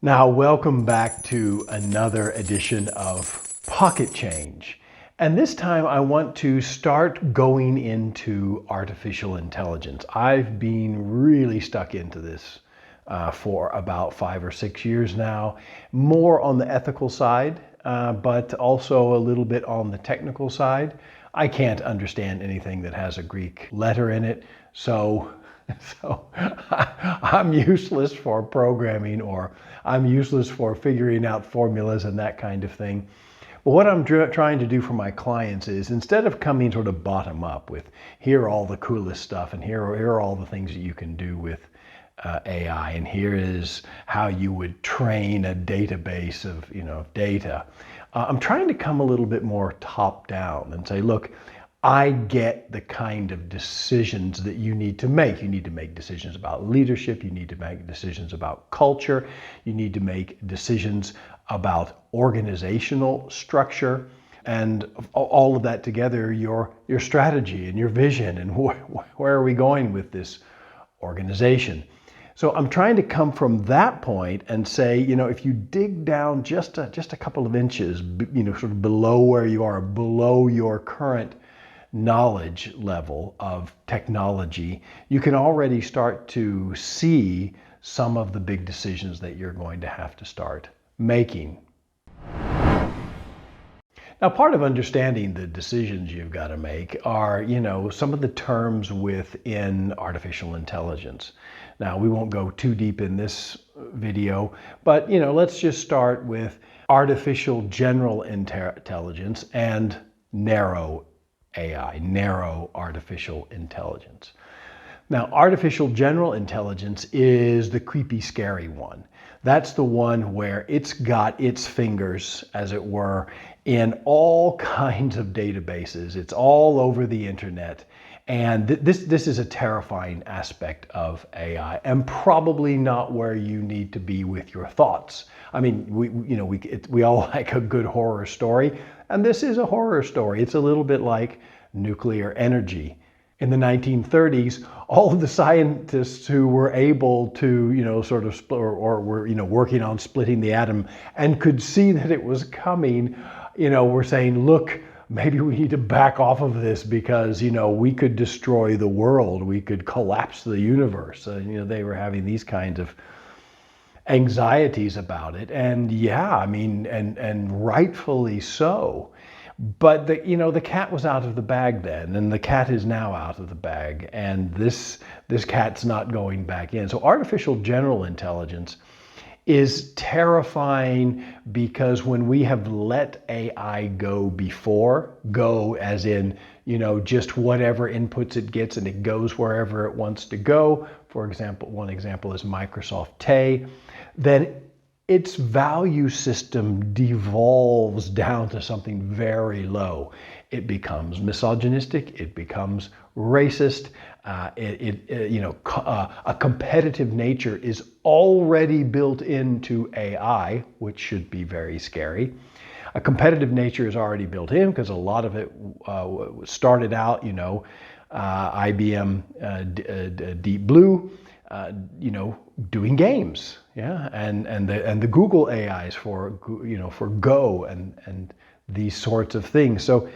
Now, welcome back to another edition of Pocket Change. And this time I want to start going into artificial intelligence. I've been really stuck into this for about 5 or 6 years now, more on the ethical side, but also a little bit on the technical side. I can't understand anything that has a Greek letter in it, so I'm useless for programming, or I'm useless for figuring out formulas and that kind of thing. But what I'm trying to do for my clients is, instead of coming sort of bottom up with here are all the coolest stuff and here are all the things that you can do with AI, and here is how you would train a database of data. I'm trying to come a little bit more top down and say, look, I get the kind of decisions that you need to make. You need to make decisions about leadership. You need to make decisions about culture. You need to make decisions about organizational structure, and all of that together, your strategy and your vision, and where are we going with this organization. So I'm trying to come from that point and say, if you dig down just a couple of inches, sort of below where you are, below your current knowledge level of technology, you can already start to see some of the big decisions that you're going to have to start making. Now, part of understanding the decisions you've got to make are, some of the terms within artificial intelligence. Now, we won't go too deep in this video, but, let's just start with artificial general intelligence and narrow AI, narrow artificial intelligence. Now, artificial general intelligence is the creepy, scary one. That's the one where it's got its fingers, as it were, in all kinds of databases. It's all over the internet. And this is a terrifying aspect of AI, and probably not where you need to be with your thoughts. I mean, we all like a good horror story, and this is a horror story. It's a little bit like nuclear energy. In the 1930s, all of the scientists who were able to, sort of split, or were, working on splitting the atom and could see that it was coming, were saying, look, maybe we need to back off of this because, we could destroy the world. We could collapse the universe. They were having these kinds of anxieties about it. And yeah, I mean, and rightfully so. But the cat was out of the bag then, and the cat is now out of the bag, and this cat's not going back in. So artificial general intelligence is terrifying because when we have let AI go before, go as in, just whatever inputs it gets and it goes wherever it wants to go. For example, one example is Microsoft Tay. Then its value system devolves down to something very low. It becomes misogynistic. It becomes racist. A competitive nature is already built into AI, which should be very scary. A competitive nature is already built in because a lot of it started out, IBM Deep Blue, doing games, yeah, and the Google AIs for Go and these sorts of things. So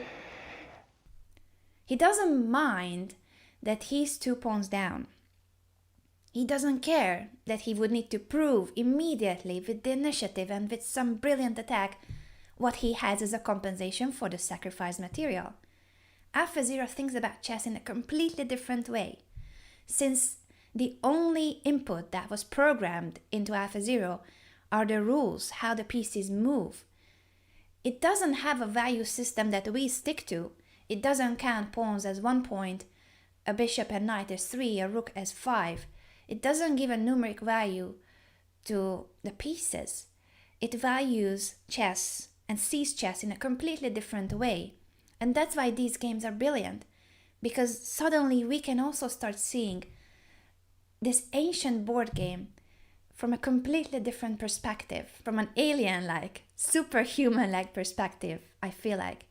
he doesn't mind that he's 2 pawns down. He doesn't care that he would need to prove immediately with the initiative and with some brilliant attack what he has as a compensation for the sacrificed material. AlphaZero thinks about chess in a completely different way. Since the only input that was programmed into AlphaZero are the rules, how the pieces move. It doesn't have a value system that we stick to. It doesn't count pawns as 1 point, a bishop and knight as 3, a rook as 5. It doesn't give a numeric value to the pieces. It values chess and sees chess in a completely different way. And that's why these games are brilliant, because suddenly we can also start seeing this ancient board game from a completely different perspective, from an alien-like, superhuman-like perspective, I feel like.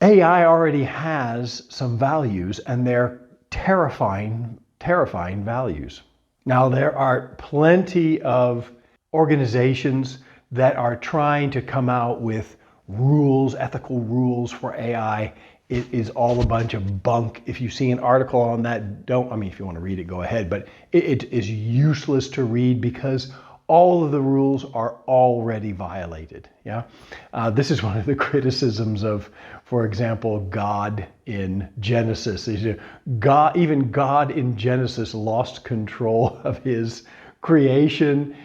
AI already has some values, and they're terrifying values. Now, there are plenty of organizations that are trying to come out with rules, ethical rules for AI. It is all a bunch of bunk. If you see an article on that, if you want to read it, go ahead, but it is useless to read because all of the rules are already violated. Yeah, this is one of the criticisms of, for example, God in Genesis. Even God in Genesis lost control of his creation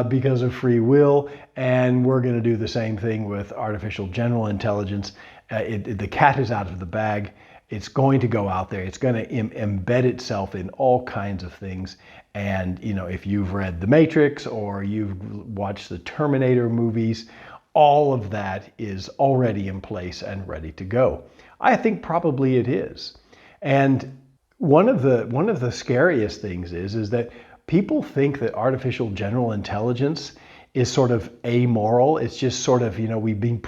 because of free will, and we're going to do the same thing with artificial general intelligence. The cat is out of the bag. It's going to go out there. It's going to embed itself in all kinds of things. And, if you've read The Matrix or you've watched the Terminator movies, all of that is already in place and ready to go. I think probably it is. And one of the scariest things is that people think that artificial general intelligence is sort of amoral. It's just sort of, we've been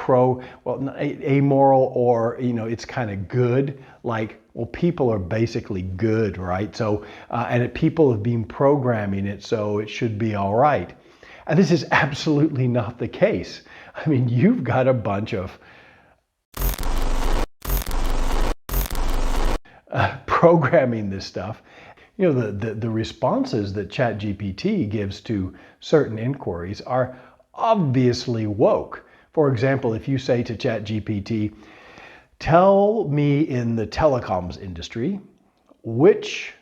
amoral, or, it's kind of good. Like, well, people are basically good, right? So, people have been programming it, so it should be all right. And this is absolutely not the case. I mean, you've got a bunch of programming this stuff. The responses that ChatGPT gives to certain inquiries are obviously woke. For example, if you say to ChatGPT, tell me in the telecoms industry which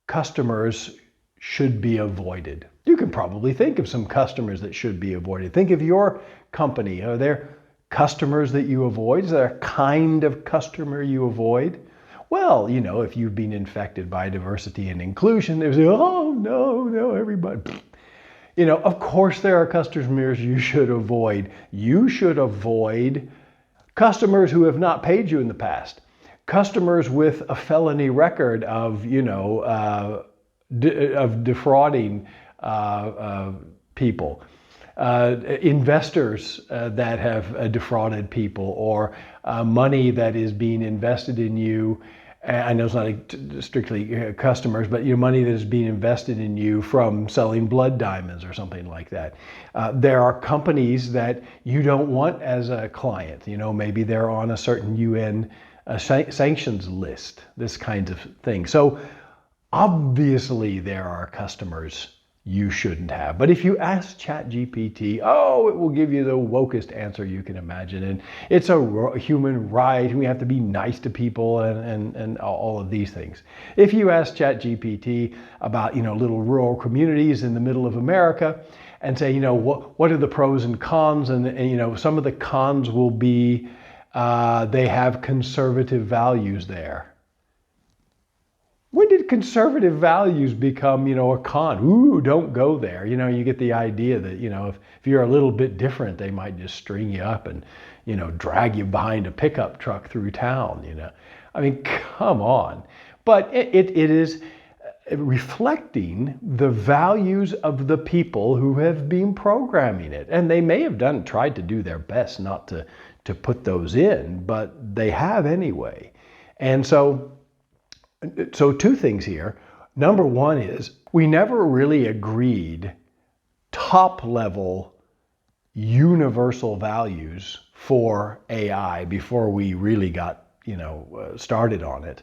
customers should be avoided. You can probably think of some customers that should be avoided. Think of your company. Are there customers that you avoid? Is there a kind of customer you avoid? Well, if you've been infected by diversity and inclusion, there's, oh, no, everybody. Of course there are customers you should avoid. You should avoid customers who have not paid you in the past. Customers with a felony record of, of defrauding people. Investors that have defrauded people, or money that is being invested in you. I know it's not strictly customers, but money that is being invested in you from selling blood diamonds or something like that. There are companies that you don't want as a client. Maybe they're on a certain UN sanctions list, this kind of thing. So obviously there are customers you shouldn't have. But if you ask ChatGPT, it will give you the wokest answer you can imagine. And it's a human right, and we have to be nice to people and all of these things. If you ask ChatGPT about, little rural communities in the middle of America and say, what are the pros and cons? And some of the cons will be they have conservative values there. When did conservative values become, a con? Ooh, don't go there. You get the idea that, if you're a little bit different, they might just string you up and, drag you behind a pickup truck through town, I mean, come on. But it is reflecting the values of the people who have been programming it. And they may have tried to do their best not to put those in, but they have anyway. And so two things here. Number one is we never really agreed top level universal values for AI before we really got, started on it.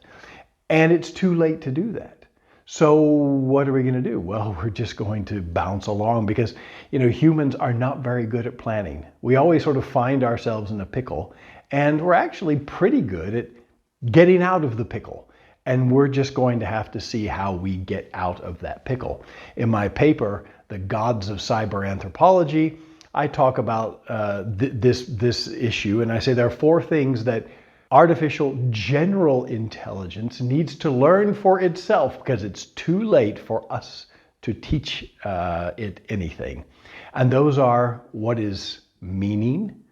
And it's too late to do that. So what are we going to do? Well, we're just going to bounce along because, humans are not very good at planning. We always sort of find ourselves in a pickle, and we're actually pretty good at getting out of the pickle. And we're just going to have to see how we get out of that pickle. In my paper, The Gods of Cyber Anthropology, I talk about this issue, and I say there are 4 things that artificial general intelligence needs to learn for itself because it's too late for us to teach it anything. And those are what is meaning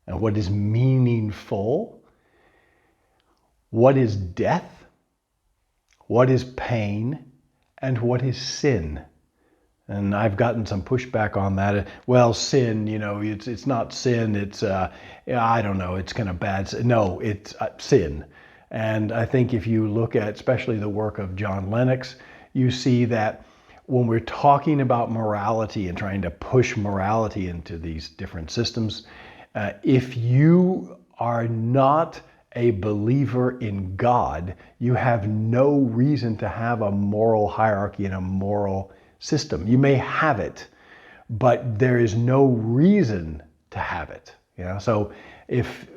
and what is meaningful, what is death, what is pain, and what is sin. And I've gotten some pushback on that. Well, sin, it's not sin. It's, I don't know, it's kind of bad. No, it's sin. And I think if you look at especially the work of John Lennox, you see that when we're talking about morality and trying to push morality into these different systems, if you are not a believer in God, you have no reason to have a moral hierarchy and a moral system. You may have it, but there is no reason to have it. So if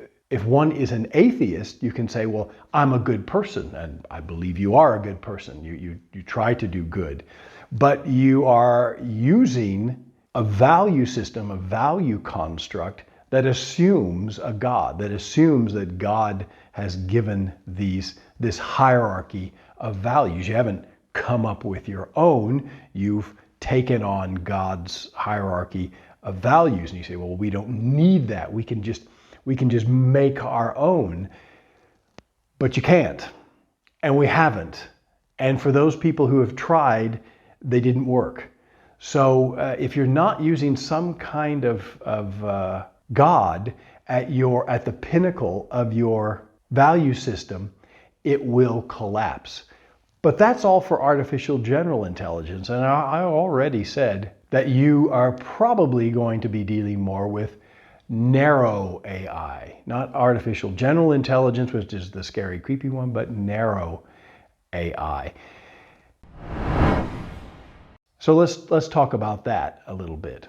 one is an atheist, you can say, well, I'm a good person, and I believe you are a good person. You try to do good, but you are using a value system, a value construct that assumes a God, that assumes that God has given this hierarchy of values. You haven't come up with your own. You've taken on God's hierarchy of values, and you say, well, we don't need that. We can just make our own. But you can't, and we haven't. And for those people who have tried, they didn't work. So if you're not using some kind of God at the pinnacle of your value system, it will collapse. But that's all for artificial general intelligence. And I already said that you are probably going to be dealing more with narrow AI, not artificial general intelligence, which is the scary, creepy one, but narrow AI. So let's talk about that a little bit.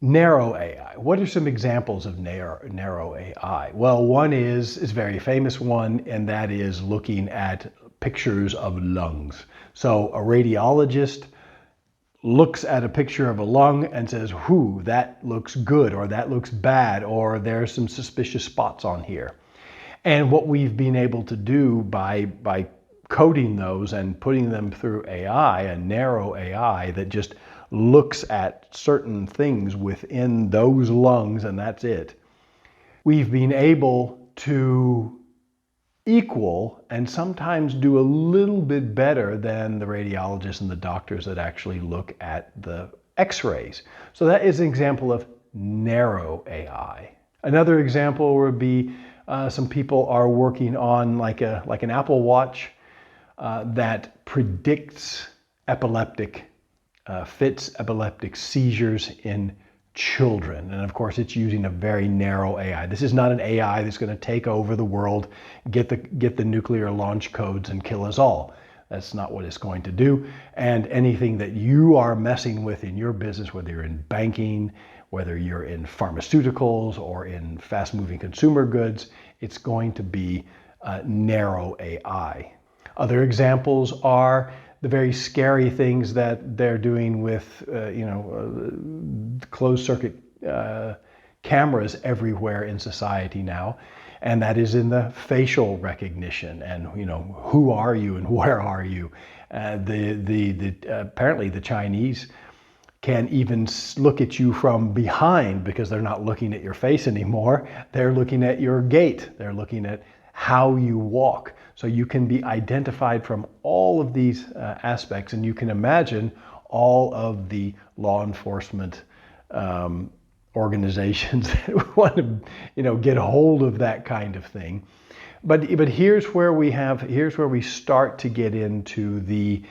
Narrow AI. What are some examples of narrow AI? Well, one is a very famous one, and that is looking at pictures of lungs. So a radiologist looks at a picture of a lung and says, whoo, that looks good, or that looks bad, or there's some suspicious spots on here. And what we've been able to do by coding those and putting them through AI, a narrow AI that just looks at certain things within those lungs and that's it, we've been able to equal and sometimes do a little bit better than the radiologists and the doctors that actually look at the x-rays. So that is an example of narrow AI. Another example would be some people are working on like an Apple Watch that predicts epileptic fits, epileptic seizures in children. And of course, it's using a very narrow AI. This is not an AI that's going to take over the world, get the nuclear launch codes and kill us all. That's not what it's going to do. And anything that you are messing with in your business, whether you're in banking, whether you're in pharmaceuticals or in fast-moving consumer goods, it's going to be narrow AI. Other examples are the very scary things that they're doing with, closed circuit cameras everywhere in society now. And that is in the facial recognition and, who are you and where are you? Apparently the Chinese can even look at you from behind because they're not looking at your face anymore. They're looking at your gait. They're looking at how you walk. So you can be identified from all of these aspects, and you can imagine all of the law enforcement organizations that want to, get hold of that kind of thing. But here's where we start to get into the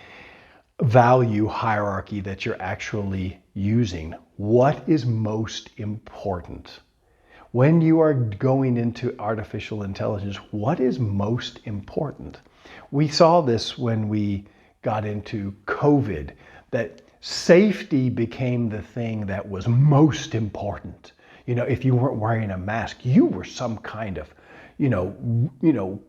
value hierarchy that you're actually using. What is most important? When you are going into artificial intelligence, what is most important? We saw this when we got into COVID, that safety became the thing that was most important. If you weren't wearing a mask, you were some kind of,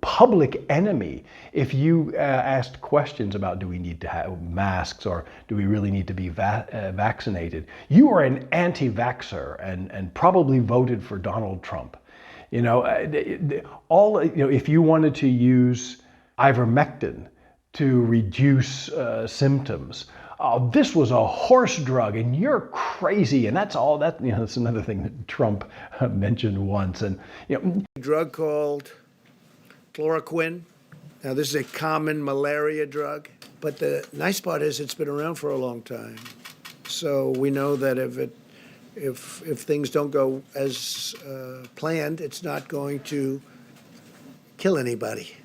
public enemy. If you asked questions about do we need to have masks or do we really need to be vaccinated, you were an anti-vaxxer and probably voted for Donald Trump. If you wanted to use ivermectin to reduce symptoms, this was a horse drug and you're crazy, and that's all that, that's another thing that Trump mentioned once. And A drug called chloroquine. Now, this is a common malaria drug, but the nice part is it's been around for a long time. So we know that if things don't go as planned, it's not going to kill anybody.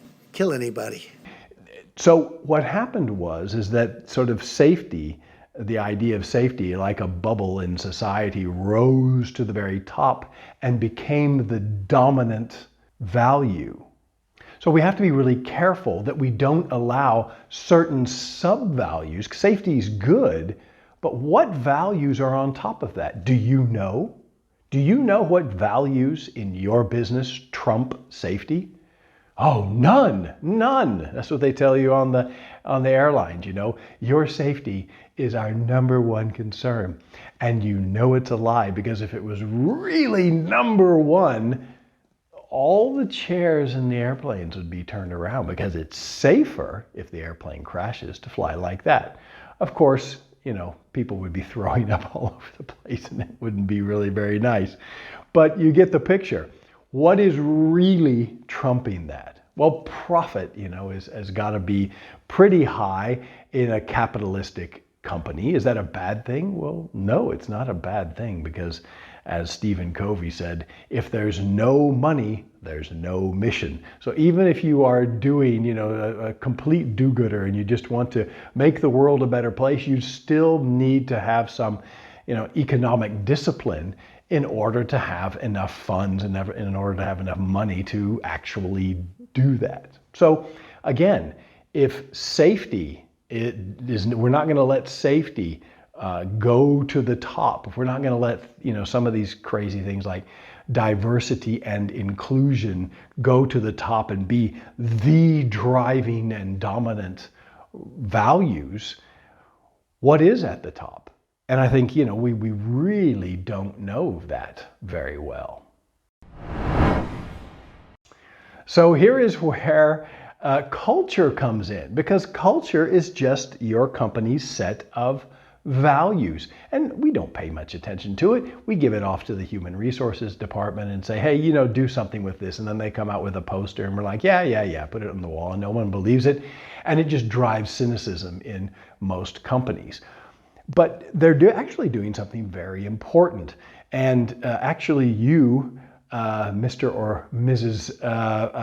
So what happened is that sort of safety the idea of safety, like a bubble in society, rose to the very top and became the dominant value. So we have to be really careful that we don't allow certain sub-values. Safety is good, but what values are on top of that? Do you know? Do you know what values in your business trump safety? Oh, none. That's what they tell you on the airlines, Your safety is our number one concern. And you know it's a lie, because if it was really number one, all the chairs in the airplanes would be turned around, because it's safer if the airplane crashes to fly like that. Of course, people would be throwing up all over the place and it wouldn't be really very nice. But you get the picture. What is really trumping that? Well, profit, has got to be pretty high in a capitalistic company. Is that a bad thing? Well, no, it's not a bad thing, because as Stephen Covey said, if there's no money, there's no mission. So even if you are doing, a complete do-gooder and you just want to make the world a better place, you still need to have some, economic discipline in order to have enough funds and in order to have enough money to actually do that. So again, if safety we're not going to let safety go to the top. If we're not going to let some of these crazy things like diversity and inclusion go to the top and be the driving and dominant values, what is at the top? And I think we really don't know that very well. So here is where culture comes in, because culture is just your company's set of values. And we don't pay much attention to it. We give it off to the human resources department and say, hey, do something with this. And then they come out with a poster and we're like, yeah, put it on the wall, and no one believes it. And it just drives cynicism in most companies. But they're actually doing something very important. And actually you, Mr. or Mrs.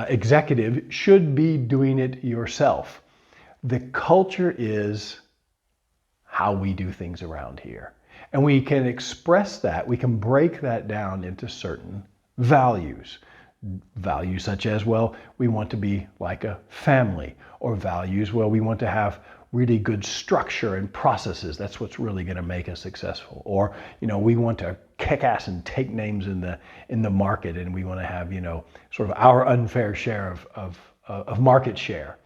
Executive, should be doing it yourself. The culture is how we do things around here. And we can express that, we can break that down into certain values. Values such as, well, we want to be like a family, or values, well, we want to have really good structure and processes. That's what's really going to make us successful. Or, we want to kick ass and take names in the market, and we want to have, sort of our unfair share of market share.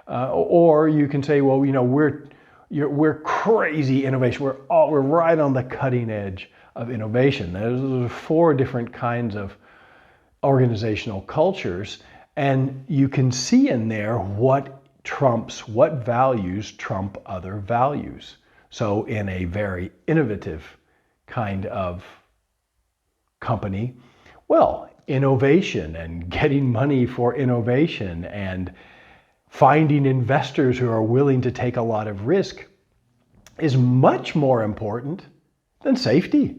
Or you can say, well, we're crazy innovation. We're right on the cutting edge of innovation. There's 4 different kinds of organizational cultures, and you can see in there what values trump other values. So in a very innovative kind of company, well, innovation and getting money for innovation and finding investors who are willing to take a lot of risk is much more important than safety,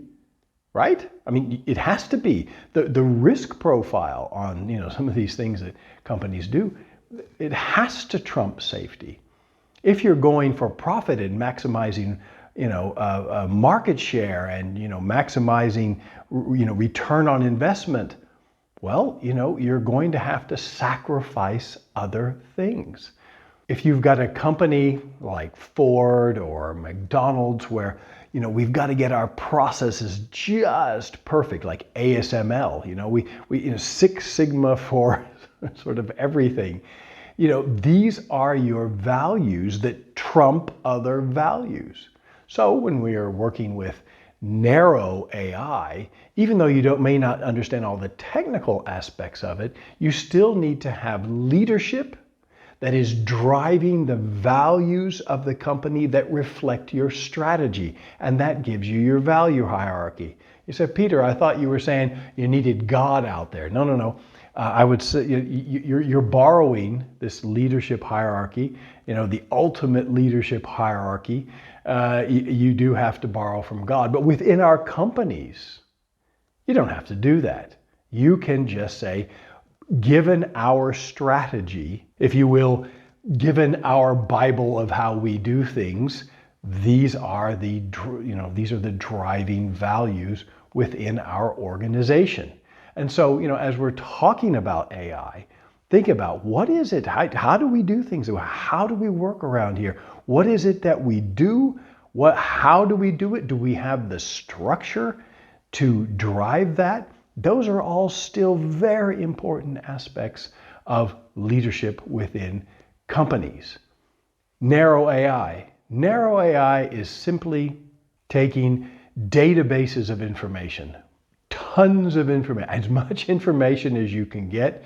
right? I mean, it has to be. The risk profile on some of these things that companies do, it has to trump safety. If you're going for profit and maximizing market share and maximizing return on investment, well, you're going to have to sacrifice other things. If you've got a company like Ford or McDonald's where we've got to get our processes just perfect, like ASML, we Six Sigma for sort of everything. These are your values that trump other values. So when we are working with narrow AI, even though you may not understand all the technical aspects of it, you still need to have leadership that is driving the values of the company that reflect your strategy. And that gives you your value hierarchy. You said, Peter, I thought you were saying you needed God out there. No. I would say you're borrowing this leadership hierarchy, the ultimate leadership hierarchy. You do have to borrow from God. But within our companies, you don't have to do that. You can just say, given our strategy, if you will, given our Bible of how we do things, These are these are the driving values within our organization. And so, as we're talking about AI, think about what is it? How do we do things? How do we work around here? What is it that we do? How do we do it? Do we have the structure to drive that? Those are all still very important aspects of leadership within companies. Narrow AI. Narrow AI is simply taking databases of information, tons of information, as much information as you can get,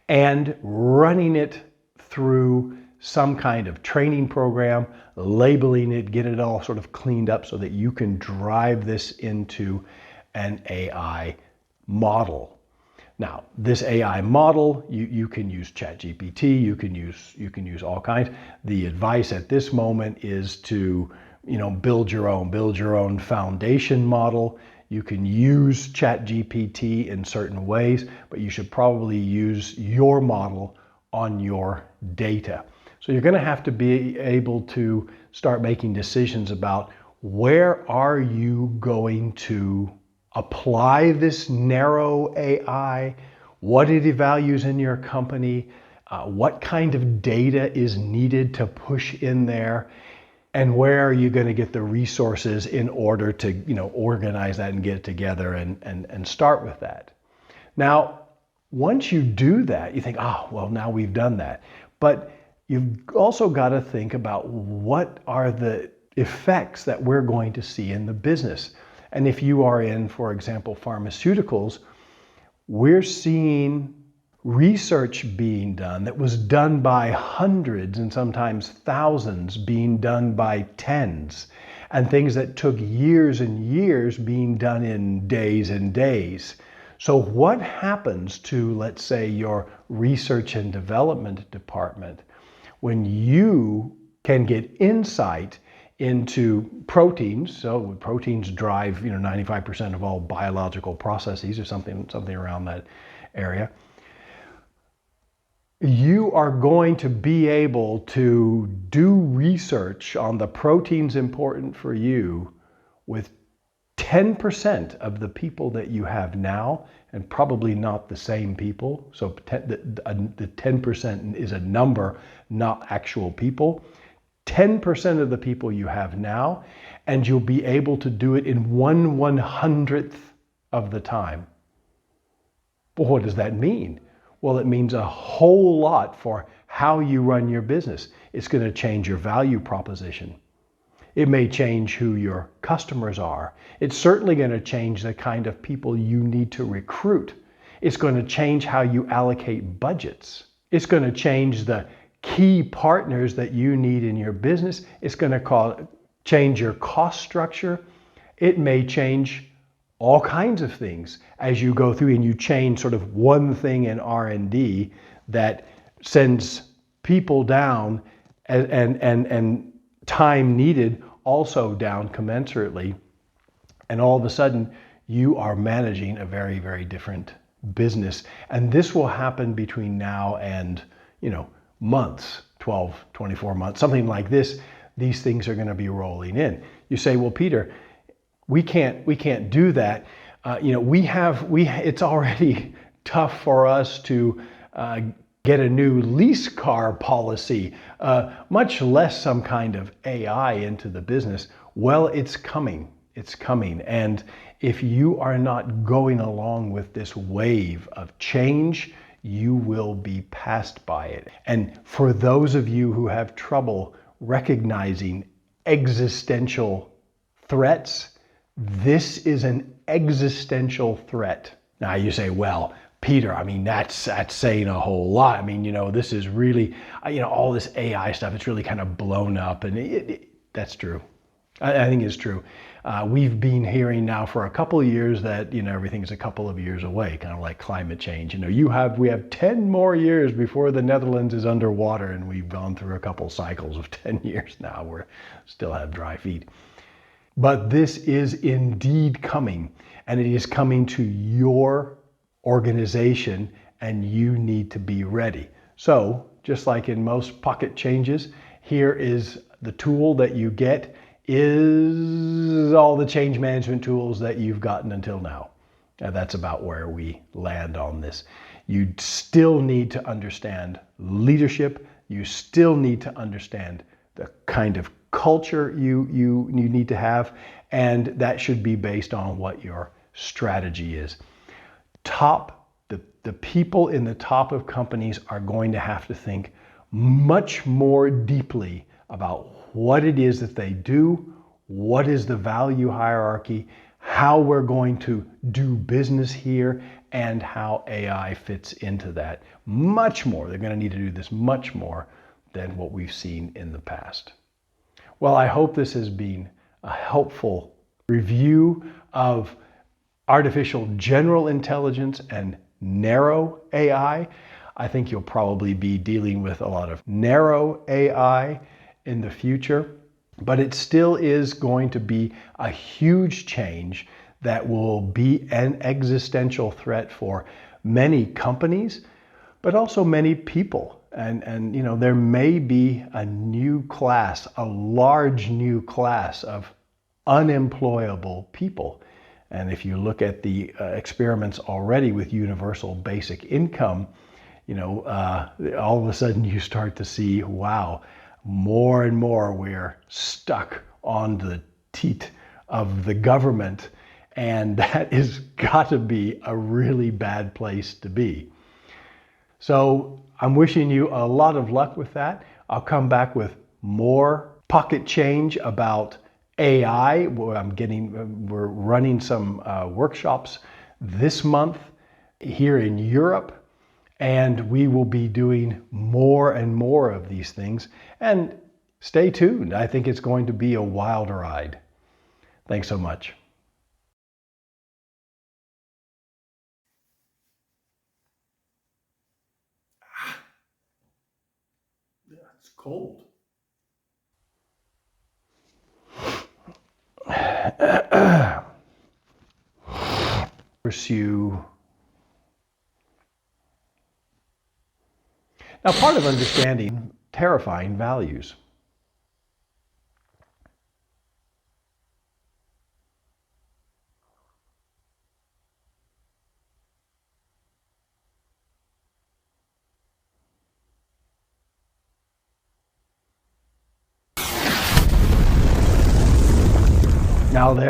and running it through some kind of training program, labeling it, get it all sort of cleaned up so that you can drive this into an AI model. Now, this AI model, you can use ChatGPT, you can use all kinds. The advice at this moment is to, build your own foundation model. You can use ChatGPT in certain ways, but you should probably use your model on your data. So you're going to have to be able to start making decisions about where are you going to apply this narrow AI, what it values in your company, what kind of data is needed to push in there, and where are you going to get the resources in order to organize that and get it together and start with that. Now, once you do that, you think, well, now we've done that. But you've also got to think about what are the effects that we're going to see in the business. And if you are in, for example, pharmaceuticals, we're seeing research being done that was done by hundreds and sometimes thousands being done by tens, and things that took years and years being done in days and days. So what happens to, let's say, your research and development department when you can get insight into proteins? So proteins drive 95% of all biological processes, or something around that area. You are going to be able to do research on the proteins important for you with 10% of the people that you have now, and probably not the same people. So the 10% is a number, not actual people. 10% of the people you have now, and you'll be able to do it in 1/100th of the time. Well, what does that mean? Well, it means a whole lot for how you run your business. It's going to change your value proposition. It may change who your customers are. It's certainly going to change the kind of people you need to recruit. It's going to change how you allocate budgets. It's going to change the key partners that you need in your business. It's going to change your cost structure. It may change all kinds of things as you go through and you change sort of one thing in R&D that sends people down and time needed also down commensurately. And all of a sudden you are managing a very, very different business. And this will happen between now and, months, 12, 24 months, something like this. These things are going to be rolling in. You say, well, Peter, we can't do that. It's already tough for us to get a new lease car policy, much less some kind of AI into the business. Well, it's coming. It's coming. And if you are not going along with this wave of change, you will be passed by it. And for those of you who have trouble recognizing existential threats, this is an existential threat. Now you say, well, Peter, that's saying a whole lot. This is really, all this AI stuff, it's really kind of blown up, and that's true. I think it's true. We've been hearing now for a couple of years that, everything's a couple of years away, kind of like climate change. We have 10 more years before the Netherlands is underwater, and we've gone through a couple cycles of 10 years now. We still have dry feet. But this is indeed coming, and it is coming to your organization, and you need to be ready. So, just like in most pocket changes, here is the tool that you get is all the change management tools that you've gotten until now. And that's about where we land on this. You still need to understand leadership. You still need to understand the kind of culture you need to have, and that should be based on what your strategy is. The people in the top of companies are going to have to think much more deeply about what it is that they do, what is the value hierarchy, how we're going to do business here, and how AI fits into that. Much more. They're going to need to do this much more than what we've seen in the past. Well, I hope this has been a helpful review of artificial general intelligence and narrow AI. I think you'll probably be dealing with a lot of narrow AI in the future, but it still is going to be a huge change that will be an existential threat for many companies, but also many people. And you know, there may be a new class, a large new class of unemployable people. And if you look at the experiments already with universal basic income, you know, all of a sudden you start to see, wow, more and more we're stuck on the teat of the government. And that is got to be a really bad place to be. So I'm wishing you a lot of luck with that. I'll come back with more pocket change about AI. We're running some workshops this month here in Europe, and we will be doing more and more of these things. And stay tuned. I think it's going to be a wild ride. Thanks so much. It's cold. Pursue. Now, part of understanding terrifying values. Now there